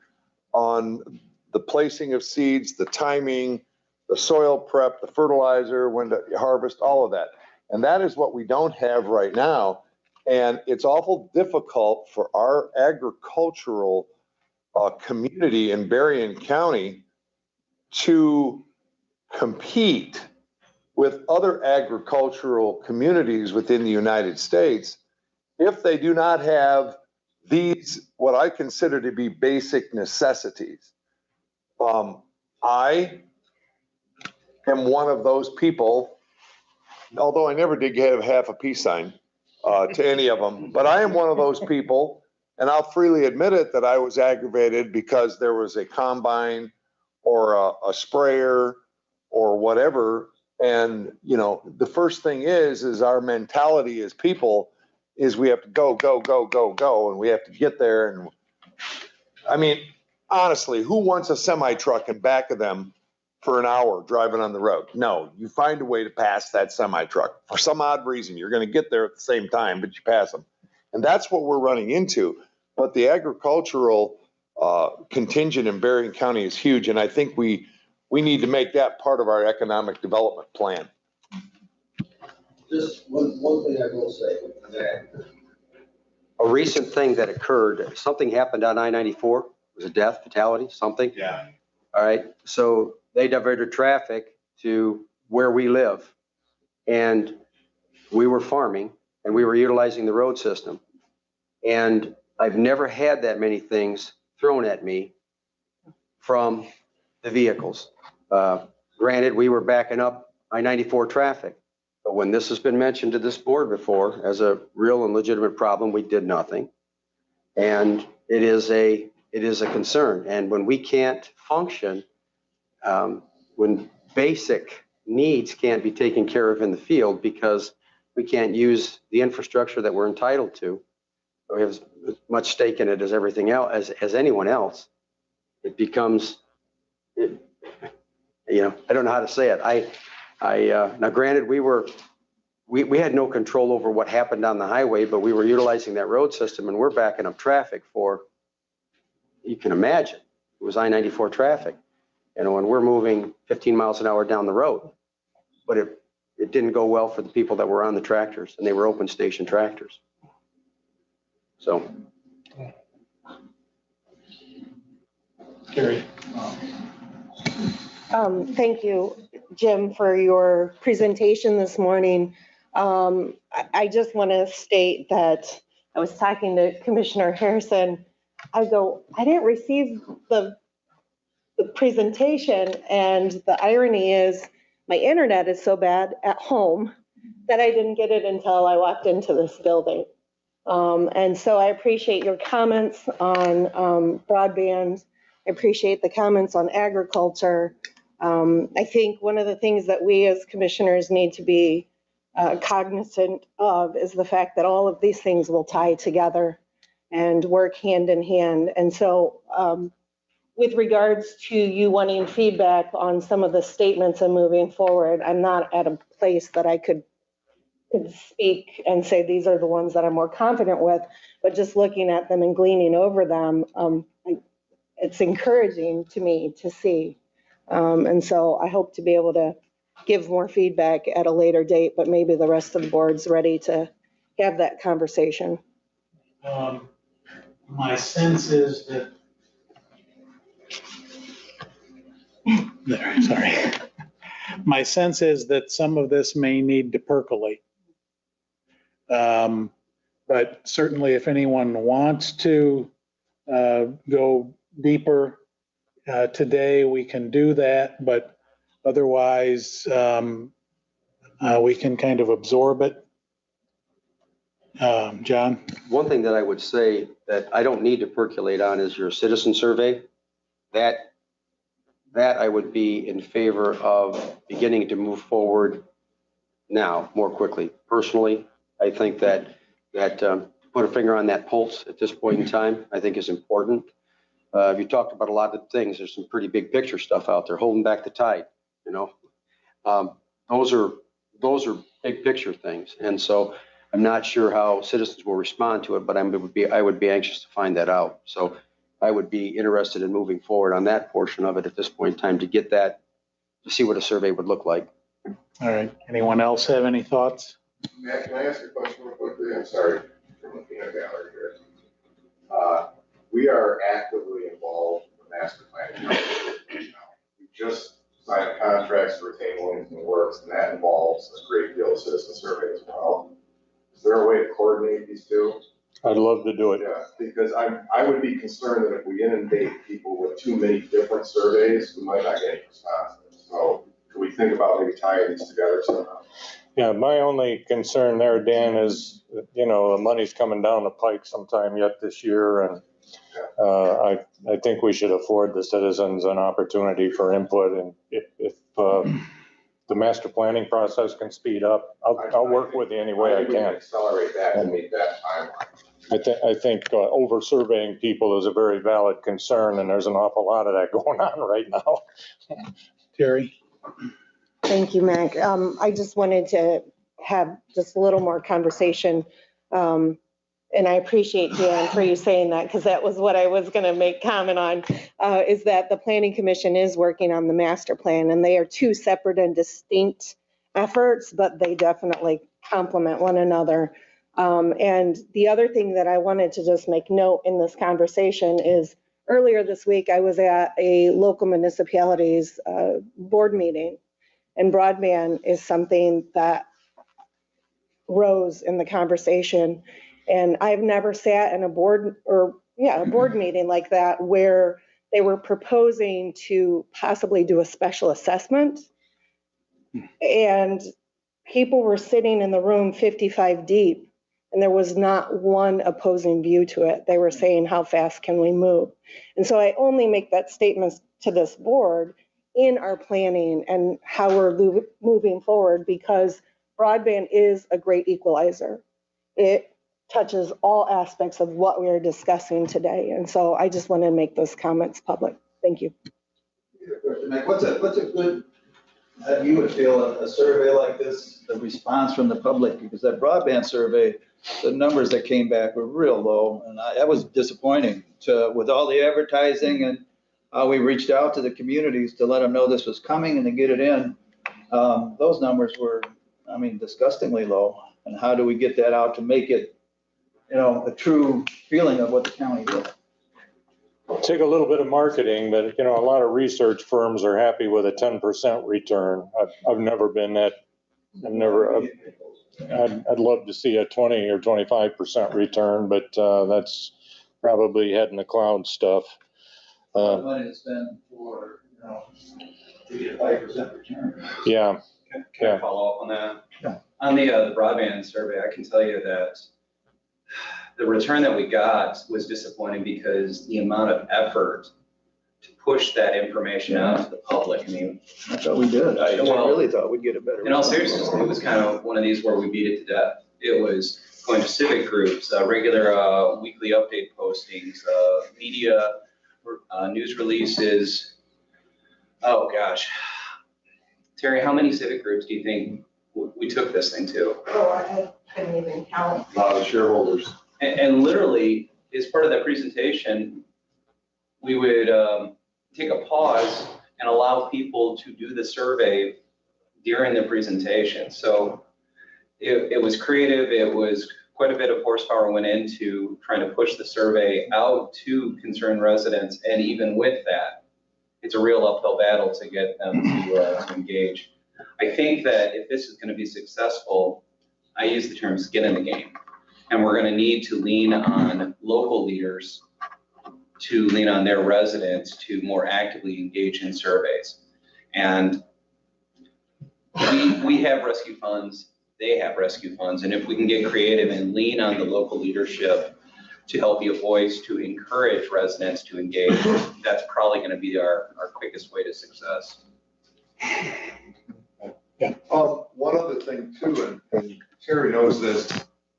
on the placing of seeds, the timing, the soil prep, the fertilizer, when to harvest, all of that. And that is what we don't have right now. And it's awful difficult for our agricultural community in Berrien County to compete with other agricultural communities within the United States if they do not have these, what I consider to be basic necessities. I am one of those people, although I never did give half a peace sign to any of them, but I am one of those people, and I'll freely admit it, that I was aggravated because there was a combine or a sprayer or whatever. And, the first thing is our mentality as people is we have to go, go, go, go, go, and we have to get there. And I mean, honestly, who wants a semi truck in back of them for an hour driving on the road? No, you find a way to pass that semi truck. For some odd reason, you're going to get there at the same time, but you pass them. And that's what we're running into. But the agricultural contingent in Berrien County is huge. And I think we need to make that part of our economic development plan. Just one thing I will say, that a recent thing that occurred, something happened on I-94, it was a death, fatality, something. Yeah. All right, so they diverted traffic to where we live. And we were farming and we were utilizing the road system. And I've never had that many things thrown at me from the vehicles. Granted, we were backing up I-94 traffic. But when this has been mentioned to this board before as a real and legitimate problem, we did nothing. And it is a concern. And when we can't function, when basic needs can't be taken care of in the field because we can't use the infrastructure that we're entitled to, we have as much stake in it as everything else, as anyone else, it becomes, I don't know how to say it. Now granted, we had no control over what happened on the highway, but we were utilizing that road system and we're backing up traffic for, you can imagine, it was I-94 traffic. When we're moving 15 miles an hour down the road, but it didn't go well for the people that were on the tractors, and they were open station tractors. So. Carrie. Thank you, Jim, for your presentation this morning. I just want to state that I was talking to Commissioner Harrison. I didn't receive the presentation, and the irony is my internet is so bad at home that I didn't get it until I walked into this building. And so I appreciate your comments on broadband. I appreciate the comments on agriculture. I think one of the things that we as commissioners need to be cognizant of is the fact that all of these things will tie together and work hand in hand. And so with regards to you wanting feedback on some of the statements and moving forward, I'm not at a place that I could speak and say these are the ones that I'm more confident with, but just looking at them and gleaning over them, it's encouraging to me to see. And so I hope to be able to give more feedback at a later date, but maybe the rest of the board's ready to have that conversation. My sense is that, sorry. My sense is that some of this may need to percolate. But certainly if anyone wants to go deeper today, we can do that, but otherwise we can kind of absorb it. John? One thing that I would say that I don't need to percolate on is your citizen survey. That I would be in favor of beginning to move forward now more quickly. Personally, I think that put a finger on that pulse at this point in time, I think is important. You talked about a lot of things. There's some pretty big picture stuff out there, holding back the tide, you know. Those are big picture things. And so I'm not sure how citizens will respond to it, but I would be anxious to find that out. So I would be interested in moving forward on that portion of it at this point in time to get that, to see what a survey would look like. All right. Anyone else have any thoughts? Matt, can I ask a question real quickly? I'm sorry for looking at gallery here. We are actively involved in the master planning. We just signed contracts for St. Williamson Works, and that involves a great deal of citizen survey as well. Is there a way to coordinate these two? I'd love to do it. Yeah, because I would be concerned that if we inundate people with too many different surveys, we might not get any responses. So can we think about maybe tying these together somehow? Yeah, my only concern there, Dan, is, you know, the money's coming down the pike sometime yet this year, and I think we should afford the citizens an opportunity for input, and if the master planning process can speed up, I'll work with you any way I We can can. accelerate that to meet that timeline. I think over surveying people is a very valid concern, and there's an awful lot of that going on right now. Terry? Thank you, Mac. I just wanted to have just a little more conversation. And I appreciate, Dan, for you saying that, because that was what I was going to make comment on, is that the Planning Commission is working on the master plan, and they are two separate and distinct efforts, but they definitely complement one another. And the other thing that I wanted to just make note in this conversation is earlier this week, I was at a local municipalities board meeting, and broadband is something that rose in the conversation. And I've never sat in a board meeting like that where they were proposing to possibly do a special assessment. And people were sitting in the room 55 deep, and there was not one opposing view to it. They were saying, how fast can we move? And so I only make that statement to this board in our planning and how we're moving forward, because broadband is a great equalizer. It touches all aspects of what we are discussing today. And so I just want to make those comments public. Thank you. Mike, what's a good, you would feel a survey like this, the response from the public, because that broadband survey, the numbers that came back were real low, and that was disappointing with all the advertising and we reached out to the communities to let them know this was coming and to get it in. Those numbers were I mean, disgustingly low. And how do we get that out to make it, a true feeling of what the county is? Take a little bit of marketing, but a lot of research firms are happy with a 10% return. I've never been that, I'd love to see a 20 or 25% return, but that's probably head in the cloud stuff. Money to spend for, to get a 5% return. Yeah. Can I follow up on that? Yeah. On the broadband survey, I can tell you that the return that we got was disappointing because the amount of effort to push that information out to the public, I mean. I thought we did. I really thought we'd get a better. In all seriousness, it was kind of one of these where we beat it to death. It was going to civic groups, regular weekly update postings, media, news releases. Oh, gosh. Terry, how many civic groups do you think we took this thing to? Oh, I couldn't even count. A lot of shareholders. And literally, as part of that presentation, we would take a pause and allow people to do the survey during the presentation. So it was creative. It was quite a bit of horsepower went into trying to push the survey out to concerned residents. And even with that, it's a real uphill battle to get them to engage. I think that if this is going to be successful, I use the term skin in the game. And we're going to need to lean on local leaders to lean on their residents to more actively engage in surveys. And we have rescue funds, they have rescue funds. And if we can get creative and lean on the local leadership to help be a voice to encourage residents to engage, that's probably going to be our quickest way to success. One other thing too, and Terry knows this,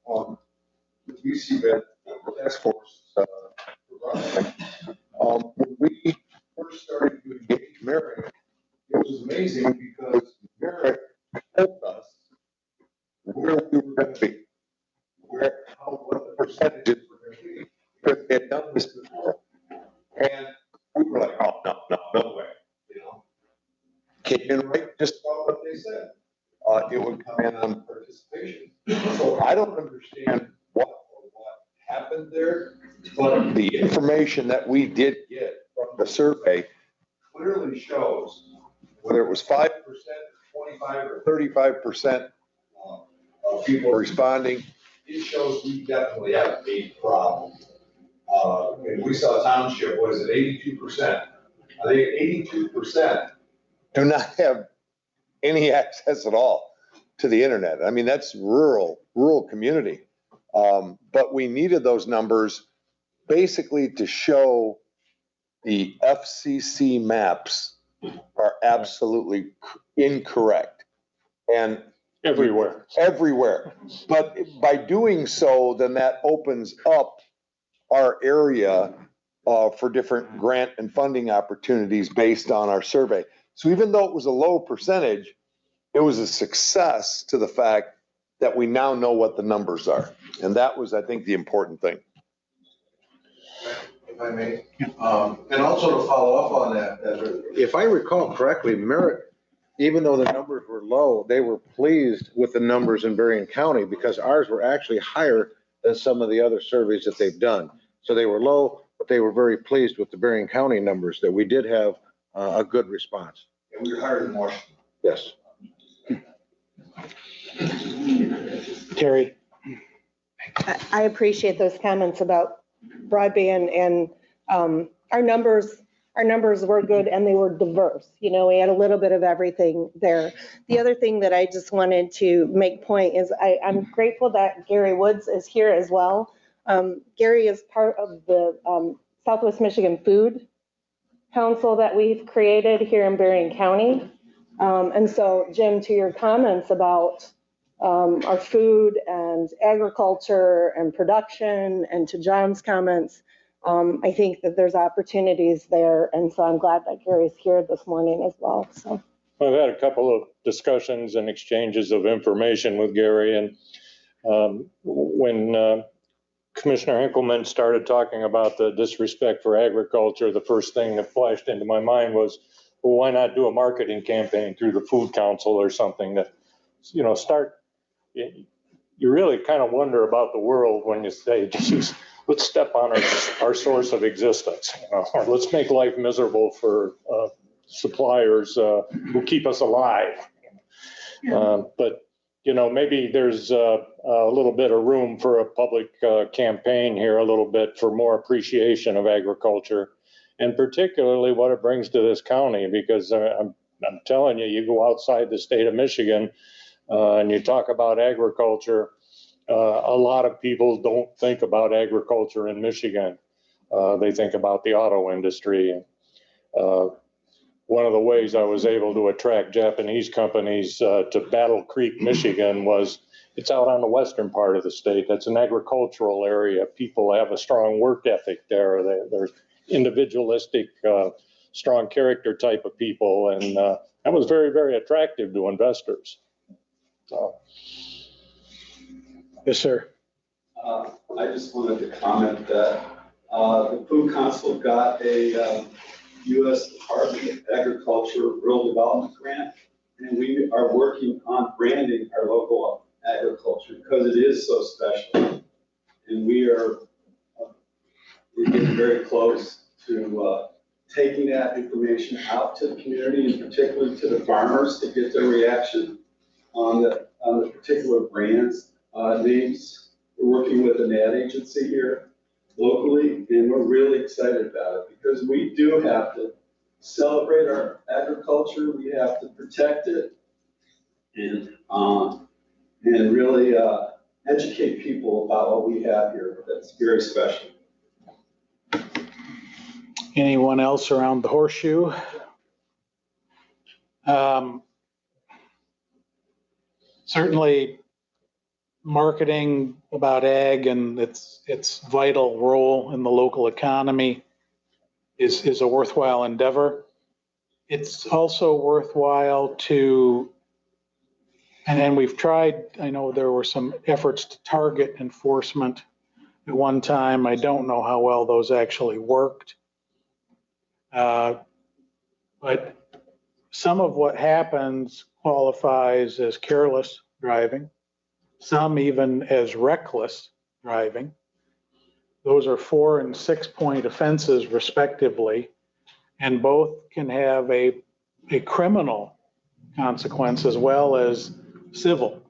the UC task force, when we first started to engage Merrick, it was amazing because Merrick told us where we were going to be, what the percentages were going to be, because they had done this before. And we were like, oh, no way, Came in right just about what they said. It would come in on participation. So I don't understand what happened there, but the information that we did get from the survey clearly shows whether it was 5%, 25 or 35% of people responding, it shows we definitely have a problem. And we saw township, was it 82%? I think 82% do not have any access at all to the internet. I mean, that's rural community. But we needed those numbers basically to show the FCC maps are absolutely incorrect. And Everywhere. But by doing so, then that opens up our area for different grant and funding opportunities based on our survey. So even though it was a low percentage, it was a success to the fact that we now know what the numbers are. And that was, I think, the important thing. If I may, and also to follow up on that, if I recall correctly, Merritt, even though the numbers were low, they were pleased with the numbers in Berrien County because ours were actually higher than some of the other surveys that they've done. So they were low, but they were very pleased with the Berrien County numbers, that we did have a good response. And we were higher than Washington. Yes. Terry? I appreciate those comments about broadband, and our numbers were good and they were diverse. We had a little bit of everything there. The other thing that I just wanted to make point is I'm grateful that Gary Woods is here as well. Gary is part of the Southwest Michigan Food Council that we've created here in Berrien County. And so, Jim, to your comments about our food and agriculture and production, and to John's comments, I think that there's opportunities there. And so I'm glad that Gary's here this morning as well. So I've had a couple of discussions and exchanges of information with Gary, and when Commissioner Hinkleman started talking about the disrespect for agriculture, the first thing that flashed into my mind was, well, why not do a marketing campaign through the Food Council or something that you know, you really kind of wonder about the world when you say, geez, let's step on our source of existence, you know, or let's make life miserable for suppliers who keep us alive. But, you know, maybe there's a little bit of room for a public campaign here, a little bit for more appreciation of agriculture, and particularly what it brings to this county, because I'm telling you, you go outside the state of Michigan and you talk about agriculture, a lot of people don't think about agriculture in Michigan. They think about the auto industry. One of the ways I was able to attract Japanese companies to Battle Creek, Michigan was it's out on the western part of the state. That's an agricultural area. People have a strong work ethic there. They're individualistic, strong character type of people. And that was very, very attractive to investors. So. Yes, sir. I just wanted to comment that the Food Council got a U.S. Department of Agriculture Rural Development Grant, and we are working on branding our local agriculture because it is so special. And we're getting very close to taking that information out to the community, and particularly to the farmers, to get their reaction on the particular brands, names. We're working with an ad agency here locally, and we're really excited about it because we do have to celebrate our agriculture. We have to protect it and really educate people about what we have here. That's very special. Anyone else around the horseshoe? Certainly marketing about ag and its vital role in the local economy is a worthwhile endeavor. It's also worthwhile to, and we've tried, I know there were some efforts to target enforcement at one time. I don't know how well those actually worked. But some of what happens qualifies as careless driving, some even as reckless driving. Those are 4 and 6 point offenses respectively, and both can have a criminal consequence as well as civil.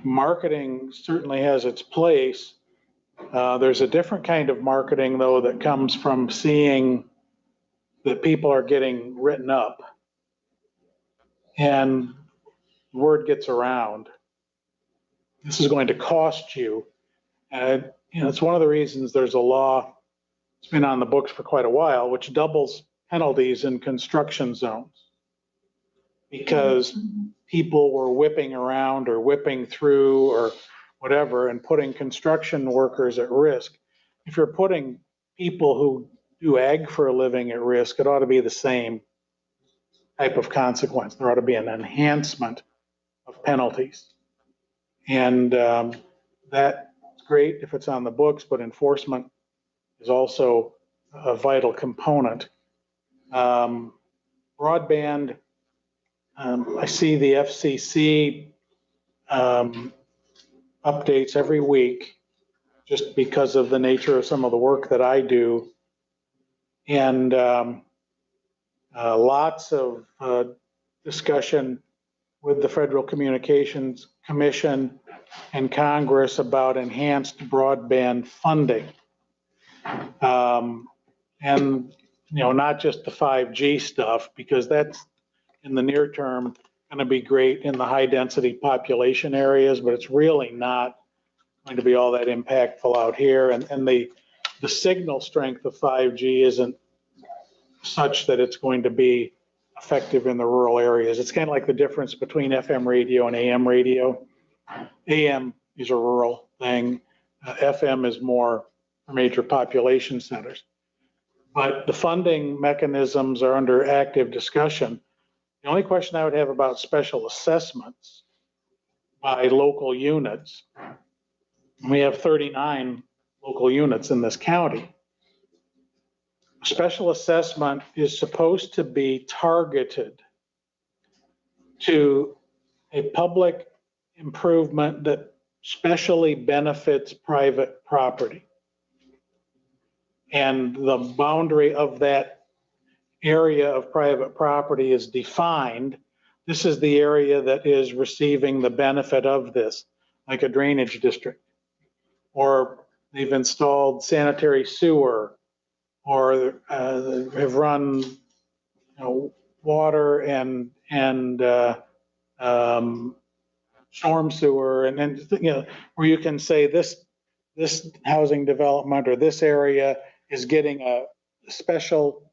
Marketing certainly has its place. There's a different kind of marketing, though, that comes from seeing that people are getting written up and word gets around. This is going to cost you. It's one of the reasons there's a law, it's been on the books for quite a while, which doubles penalties in construction zones because people were whipping around or whipping through or whatever and putting construction workers at risk. If you're putting people who do ag for a living at risk, it ought to be the same type of consequence. There ought to be an enhancement of penalties. And that's great if it's on the books, but enforcement is also a vital component. Broadband, I see the FCC updates every week just because of the nature of some of the work that I do. And lots of discussion with the Federal Communications Commission and Congress about enhanced broadband funding. And, not just the 5G stuff, because that's in the near term going to be great in the high density population areas, but it's really not going to be all that impactful out here. And the signal strength of 5G isn't such that it's going to be effective in the rural areas. It's kind of like the difference between FM radio and AM radio. AM is a rural thing. FM is more for major population centers. But the funding mechanisms are under active discussion. The only question I would have about special assessments by local units, we have 39 local units in this county. Special assessment is supposed to be targeted to a public improvement that specially benefits private property. And the boundary of that area of private property is defined. This is the area that is receiving the benefit of this, like a drainage district. Or they've installed sanitary sewer, or have run, water and storm sewer, and then, where you can say this housing development or this area is getting a special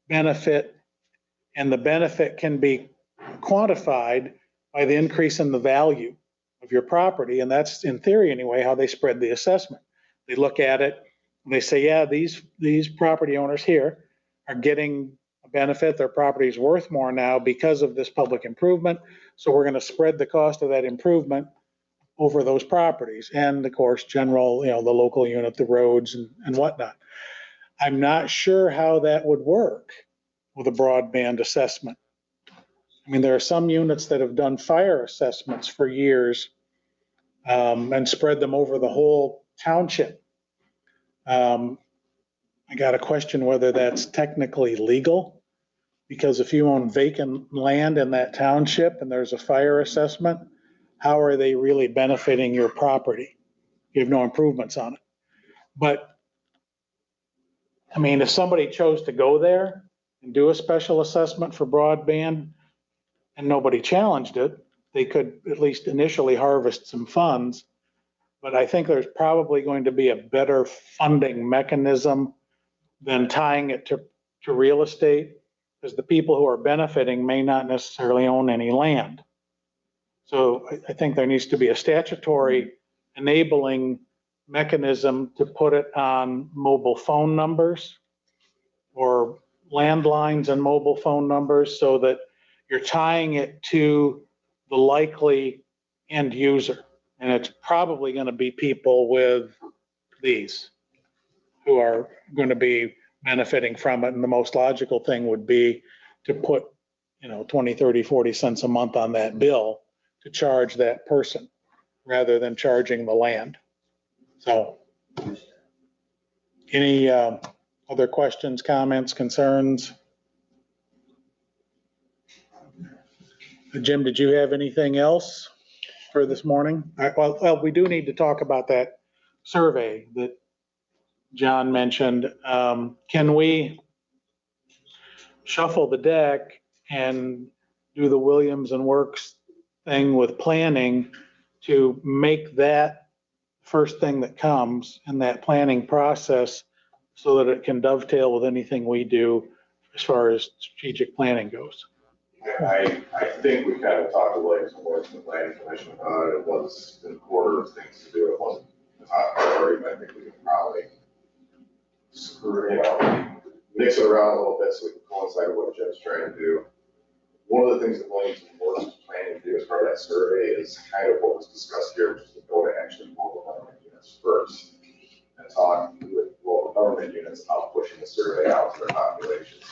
benefit, and the benefit can be quantified by the increase in the value of your property. And that's, in theory anyway, how they spread the assessment. They look at it and they say, yeah, these property owners here are getting a benefit. Their property is worth more now because of this public improvement. So we're going to spread the cost of that improvement over those properties. And of course, general, the local unit, the roads and whatnot. I'm not sure how that would work with a broadband assessment. I mean, there are some units that have done fire assessments for years and spread them over the whole township. I got a question whether that's technically legal, because if you own vacant land in that township and there's a fire assessment, how are they really benefiting your property? You have no improvements on it. But I mean, if somebody chose to go there and do a special assessment for broadband and nobody challenged it, they could at least initially harvest some funds. But I think there's probably going to be a better funding mechanism than tying it to real estate, because the people who are benefiting may not necessarily own any land. So I think there needs to be a statutory enabling mechanism to put it on mobile phone numbers or landlines and mobile phone numbers, so that you're tying it to the likely end user. And it's probably going to be people with these who are going to be benefiting from it. And the most logical thing would be to put, 20, 30, 40 cents a month on that bill to charge that person rather than charging the land. So any other questions, comments, concerns? Jim, did you have anything else for this morning? Well, we do need to talk about that survey that John mentioned. Can we shuffle the deck and do the Williams and Works thing with planning to make that first thing that comes in that planning process, so that it can dovetail with anything we do as far as strategic planning goes? I think we kind of talked to Williams and Works and the planning commission about it. It was in order of things to do. It wasn't the top priority, but I think we could probably mix it around a little bit so we can coincide with what Jim's trying to do. One of the things that Williams and Works is planning to do as part of that survey is kind of what was discussed here, which is to go to actually local government units first and talk with local government units about pushing the survey out to their populations.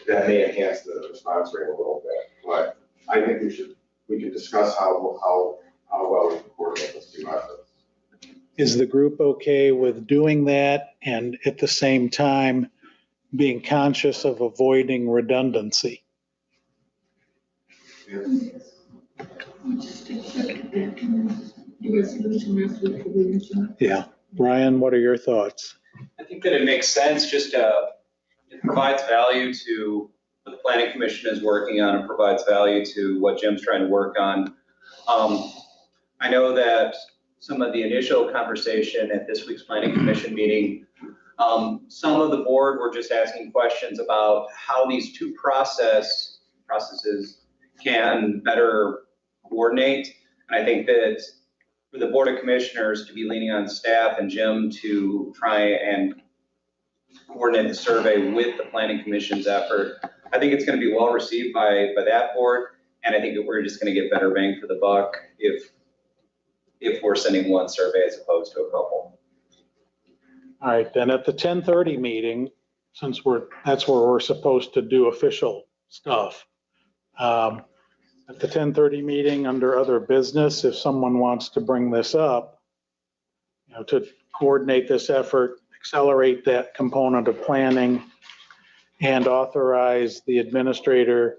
That may enhance the response rate a little bit, but I think we could discuss how well we can coordinate those two efforts. Is the group okay with doing that and at the same time being conscious of avoiding redundancy? Yeah. Brian, what are your thoughts? I think that it makes sense, just it provides value to what the planning commission is working on, and provides value to what Jim's trying to work on. I know that some of the initial conversation at this week's planning commission meeting, some of the board were just asking questions about how these two processes can better coordinate. And I think that for the Board of Commissioners to be leaning on staff and Jim to try and coordinate the survey with the Planning Commission's effort, I think it's going to be well received by that board. And I think that we're just going to get better bang for the buck if we're sending one survey as opposed to a couple. All right, then at the 10:30 meeting, since that's where we're supposed to do official stuff, at the 10:30 meeting under other business, if someone wants to bring this up, to coordinate this effort, accelerate that component of planning, and authorize the administrator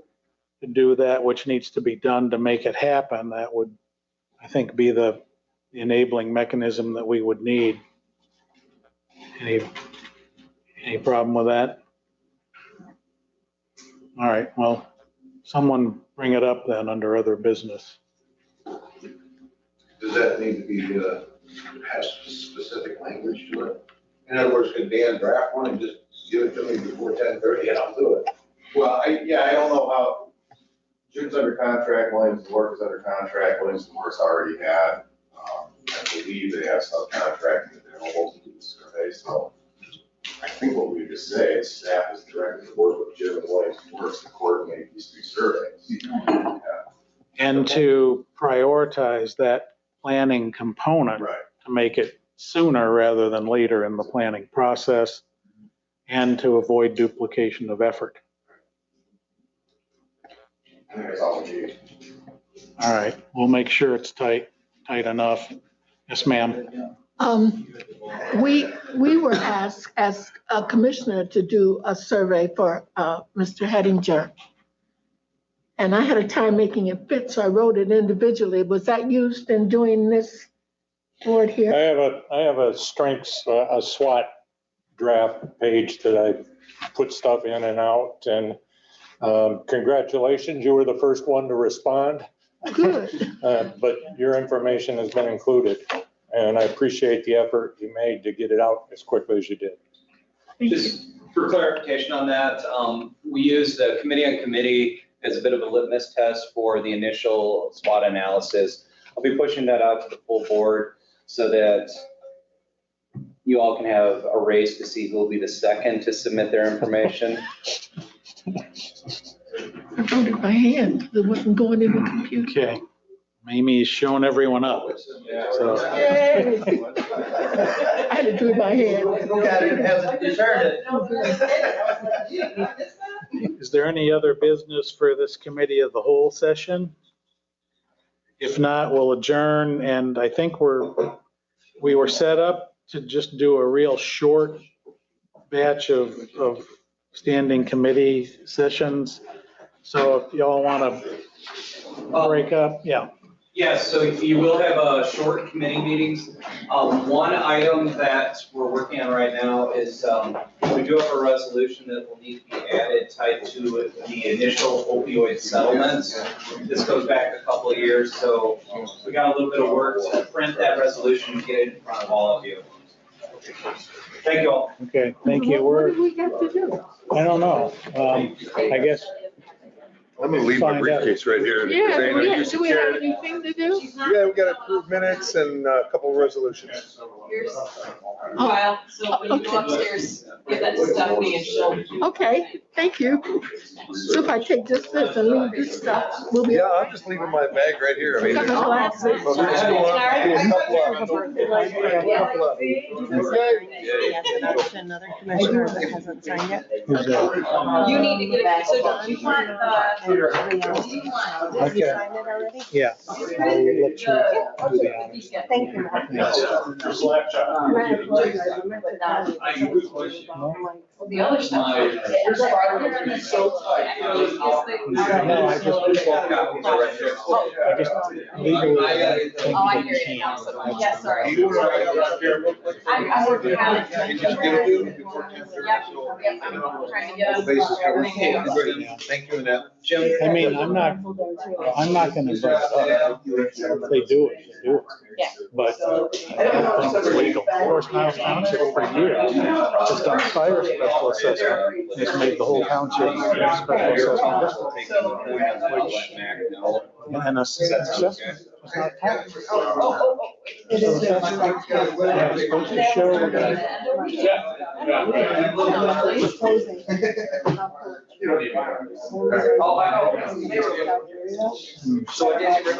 to do that which needs to be done to make it happen, that would, I think, be the enabling mechanism that we would need. Any problem with that? All right, well, someone bring it up then under other business. Does that need to be, have specific language to it? In other words, could Dan draft one and just give it to me before 10:30 and I'll do it? Well, I don't know how, Jim's under contract, Williams Works under contract, Williams Works already had, I believe they have subcontracting that they're supposed to do the survey, so I think what we just say is staff is directed to work with Jim and Williams Works to coordinate these three surveys. And to prioritize that planning component Right. to make it sooner rather than later in the planning process, and to avoid duplication of effort. I think that's all we need. All right, we'll make sure it's tight enough. Yes, ma'am. We were asked as a commissioner to do a survey for Mr. Hettinger. And I had a time making it fit, so I wrote it individually. Was that used in doing this board here? I have a strengths, a SWOT draft page that I put stuff in and out, and congratulations, you were the first one to respond. Good. But your information has been included, and I appreciate the effort you made to get it out as quickly as you did. Just for clarification on that, we use the committee on committee as a bit of a litmus test for the initial SWOT analysis. I'll be pushing that out to the full board so that you all can have a race to see who will be the second to submit their information. I wrote it by hand. It wasn't going in the computer. Okay, Mamie's showing everyone up. So, Yay. I had to do it by hand. is there any other business for this committee of the whole session? If not, we'll adjourn, and I think we were set up to just do a real short batch of standing committee sessions. So if y'all want to break up, yeah. Yes, so you will have short committee meetings. One item that we're working on right now is we do have a resolution that will need to be added tied to the initial opioid settlements. This goes back a couple of years, so we got a little bit of work to print that resolution and get it in front of all of you. Thank you all. Okay, thank you. What do we have to do? I don't know. I guess, I'm gonna leave my Find out. briefcase right here. Yeah, Dana, you do we have should- anything to do? Yeah, we got approved minutes and a couple of resolutions. Well, so when you go upstairs, give that to Stephanie and she'll. Okay, thank you. So if I take just this and leave this stuff, we'll be. Yeah, I'm just leaving my bag right here. I mean, Got there's- my glasses. but we're just going up to a couple of- Another commissioner that hasn't signed yet. who's that? You need to get it, so do you want, do you want, Have you signed it already? Yeah. I'll let you do the honors. Thank you, Mark. the other stuff. I just legally, I think Oh, I that hear you you now, can't. so, yeah, sorry. I'm working on it. Can you just get it to before 10:30? Yep, I'm trying to get us. Bases covered. Yeah. Thank you, Annette. Jim? I mean, I'm not gonna bring it up. If they do it, they do it. Yeah. But I don't think it's legal. Of course, Niles Township for years has done fire special assessment. It's made the whole township a special assessment district. And assessment is not taxed. So assessment is supposed to show that Oh, I know. So I guess you